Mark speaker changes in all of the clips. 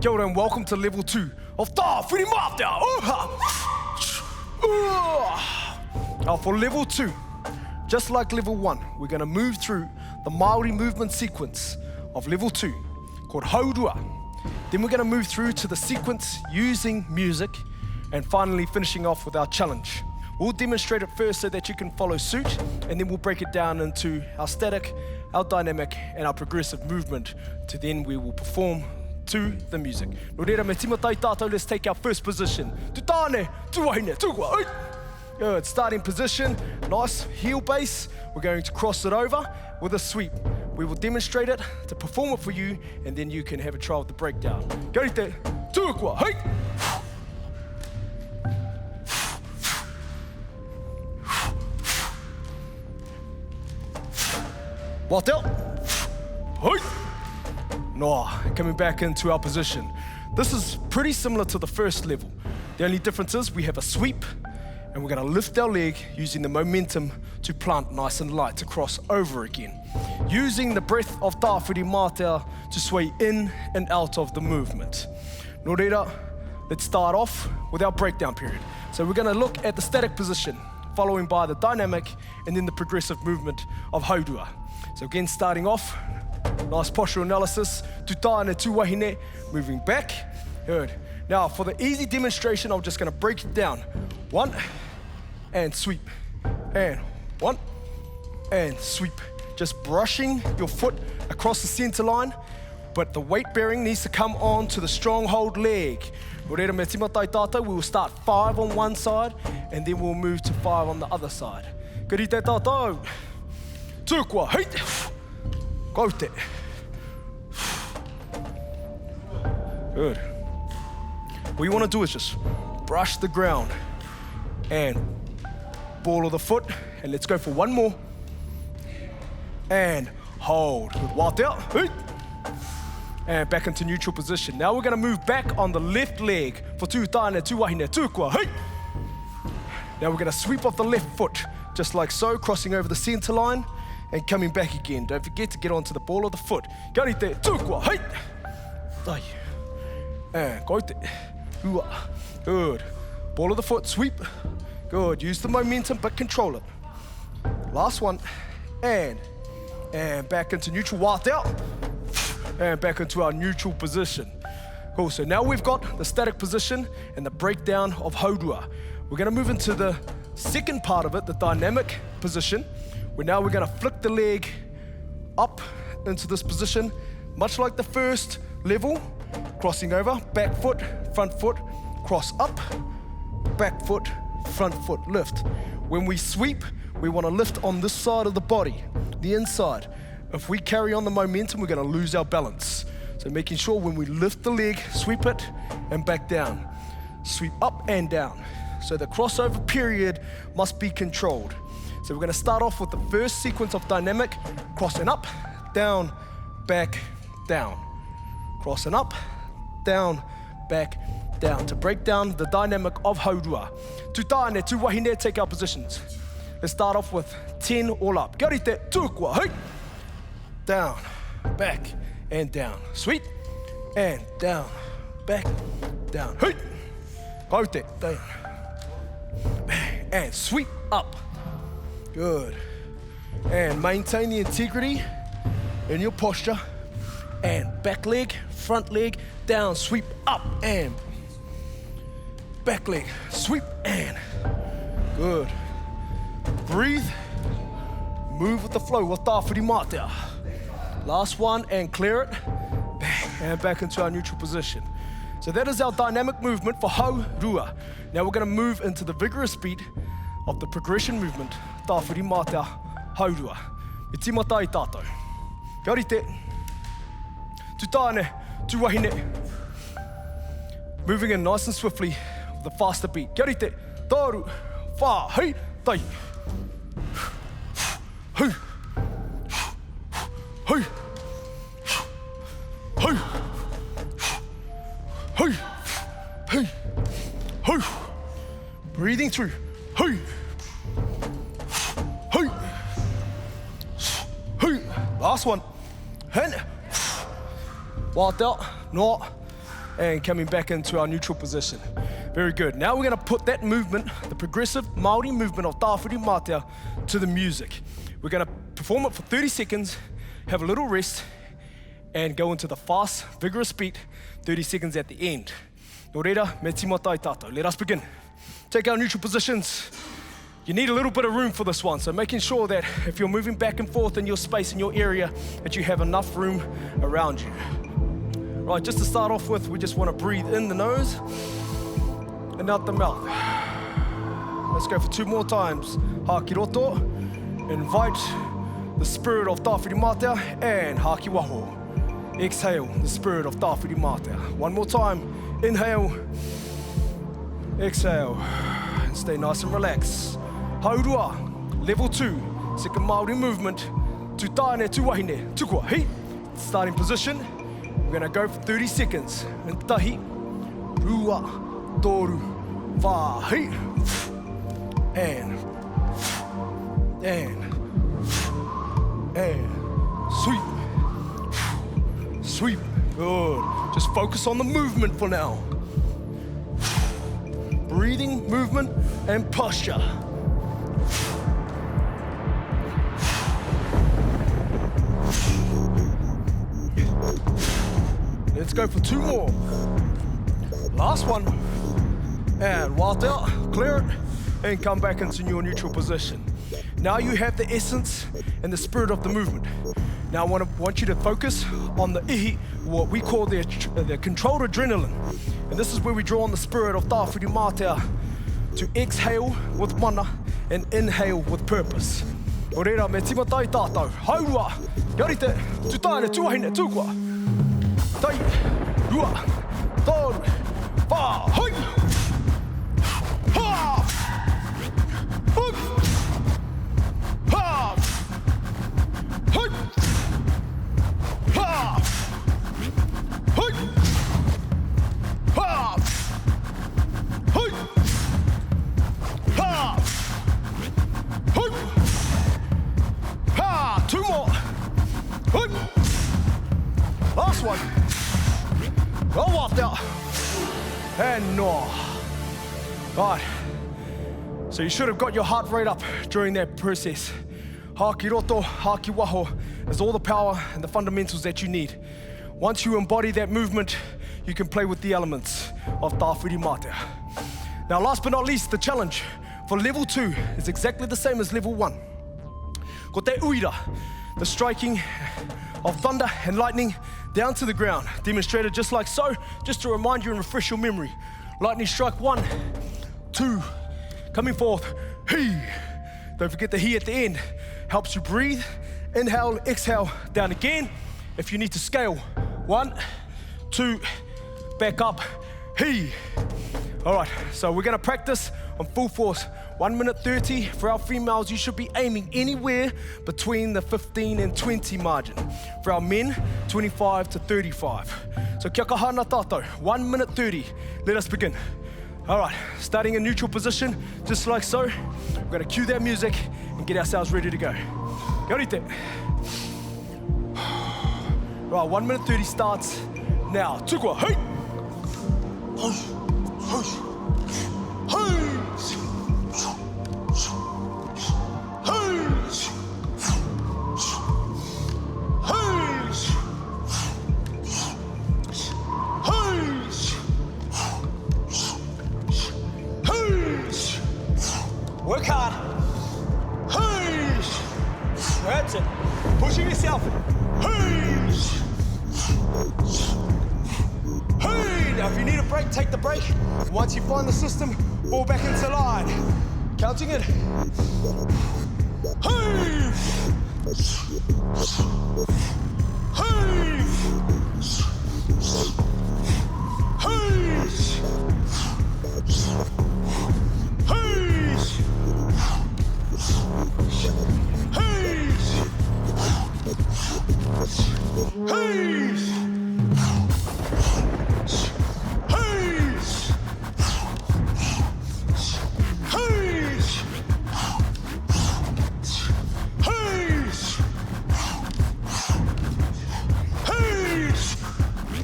Speaker 1: Kia ora and welcome to level 2 of TAWHIRIMATEA. Now for level 2, just like level 1, we're going to move through the Māori movement sequence of level 2 called Hau Rua. Then we're going to move through to the sequence using music and finally finishing off with our challenge. We'll demonstrate it first so that you can follow suit, and then we'll break it down into our static, our dynamic and our progressive movement to then we will perform to the music. No reira me timatai tātou, let's take our first position. Tutane, tuwahine, tukwa. Good, starting position, nice heel base. We're going to cross it over with a sweep. We will demonstrate it to perform it for you, and then you can have a try with the breakdown. Garite, tukwa, hey! Waati, hey! No, coming back into our position. This is pretty similar to the first level. The only difference is we have a sweep and we're gonna lift our leg using the momentum to plant nice and light to cross over again. Using the breath of TAWHIRIMATEA to sway in and out of the movement. No reira, let's start off with our breakdown period. So we're gonna look at the static position, following by the dynamic and then the progressive movement of Hau Rua. So again, starting off, nice postural analysis, tutane, tuwahine, moving back, good. Now for the easy demonstration, I'm just gonna break it down. 1, and sweep, and 1, and sweep. Just brushing your foot across the center line, but the weight bearing needs to come on to the stronghold leg. We will start 5 on one side, and then we'll move to 5 on the other side. Karite tātou. Tukwa, hei, go te. Good. What you want to do is just brush the ground and ball of the foot, and let's go for one more. And hold with Waati, hey, and back into neutral position. Now we're going to move back on the left leg for tutane, tuwahine, tukwa, hey. Now we're going to sweep off the left foot, just like so, crossing over the center line. And coming back again. Don't forget to get onto the ball of the foot. Garite, tukwa, hey! Dai. And go te. Good. Ball of the foot, sweep. Good. Use the momentum, but control it. Last one. And back into neutral, Waati out. And back into our neutral position. Cool. So now we've got the static position and the breakdown of Hau Rua. We're going to move into the second part of it, the dynamic position. We're going to flick the leg up into this position, much like the first level, crossing over, back foot, cross up, back foot, front foot, lift. When we sweep, we want to lift on this side of the body, the inside. If we carry on the momentum, we're going to lose our balance. So making sure when we lift the leg, sweep it and back down. Sweep up and down. So the crossover period must be controlled. So we're going to start off with the first sequence of dynamic, crossing up, down, back, down. Crossing up, down, back, down. To break down the dynamic of Hau Rua. Tutane, tuwahine, take our positions. Let's start off with 10 all up. Garite, tukwa, hey! Down, back, and down. Sweep, and down, back, down. Hey! Gaute, down. And sweep up. Good. And maintain the integrity in your posture. And back leg, front leg, down, sweep up, and back leg, sweep, and good. Breathe, move with the flow with TAWHIRIMATEA. Last one, and clear it, bang, and back into our neutral position. So that is our dynamic movement for Hau Rua. Now we're going to move into the vigorous beat of the progression movement, TAWHIRIMATEA, Hau Rua. Me timatai tātou. Garite, tutane, tuwahine. Moving in nice and swiftly with a faster beat. Garite, taru, wha, hei, tai. Hei, hei, hei, hei, hei, hei. Breathing through. Hey, hey, hey. Last one. Hen. Waati out. No. and coming back into our neutral position. Very good. Now we're gonna put that movement, the progressive Māori movement of TAWHIRIMATEA, to the music. We're gonna perform it for 30 seconds, have a little rest, and go into the fast, vigorous beat, 30 seconds at the end. Nō reira, me tīmata i tātou. Let us begin. Take our neutral positions. You need a little bit of room for this one, so making sure that if you're moving back and forth in your space, in your area, that you have enough room around you. Right, just to start off with, we just want to breathe in the nose and out the mouth. Let's go for 2 more times. Haki roto, invite the spirit of TAWHIRIMATEA, and haki waho. Exhale the spirit of TAWHIRIMATEA. 1 more time, inhale, exhale, and stay nice and relaxed. Hau Rua, level 2, second Māori movement, tu tāne, tu wahine, tukua, hei. Starting position, we're gonna go for 30 seconds. In tahi, rua, toru, wā, hei. And sweep, sweep, good. Just focus on the movement for now. Breathing, movement, and posture. Let's go for 2 more. Last one. And Waati out, clear it, and come back into your neutral position. Now you have the essence and the spirit of the movement. Now I want you to focus on the ihi, what we call the controlled adrenaline. And this is where we draw on the spirit of TAWHIRIMATEA to exhale with mana and inhale with purpose. O reira, me tīmata i tātou. Hau Rua, yarite, tu tāne, tu wahine, tukua. Tai, rua, toru, wā, hoi! Ha! Hoi! Ha! Hoi! Ha! Hoi! Ha! Hoi! Ha! Hoi! Ha! 2 more. Hoi! Last one. Well walked out. And no. Right. So you should have got your heart rate up during that process. Haki roto, haki waho is all the power and the fundamentals that you need. Once you embody that movement, you can play with the elements of TAWHIRIMATEA. Now last but not least, the challenge for level 2 is exactly the same as level 1. Ko te uira, the striking of thunder and lightning down to the ground, demonstrated just like so, just to remind you and refresh your memory. Lightning strike 1, 2, coming forth, he. Don't forget the he at the end. Helps you breathe, inhale, exhale, down again. If you need to scale, 1, 2, back up, he. All right, so we're gonna practice on full force. 1 minute 30. For our females, you should be aiming anywhere between the 15 and 20 margin. For our men, 25 to 35. So kia kahana tātou, 1 minute 30. Let us begin. All right, starting in neutral position, just like so. We're gonna cue that music and get ourselves ready to go. Kia ora. Right, 1 minute 30 starts now. Tukua, hey! Hey! Work hard. Hey! That's it. Pushing yourself. Hey! Hey! Now if you need a break, take the break. Once you find the system, fall back into line. Counting it. Hey! Hey! Hey!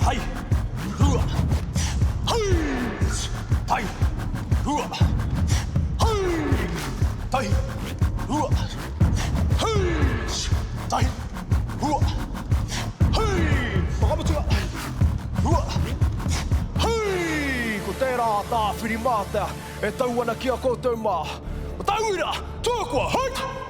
Speaker 1: Hau Rua. tāwhirimatea, e tauana ki a koutou mā. Tauira, tūkua, hei!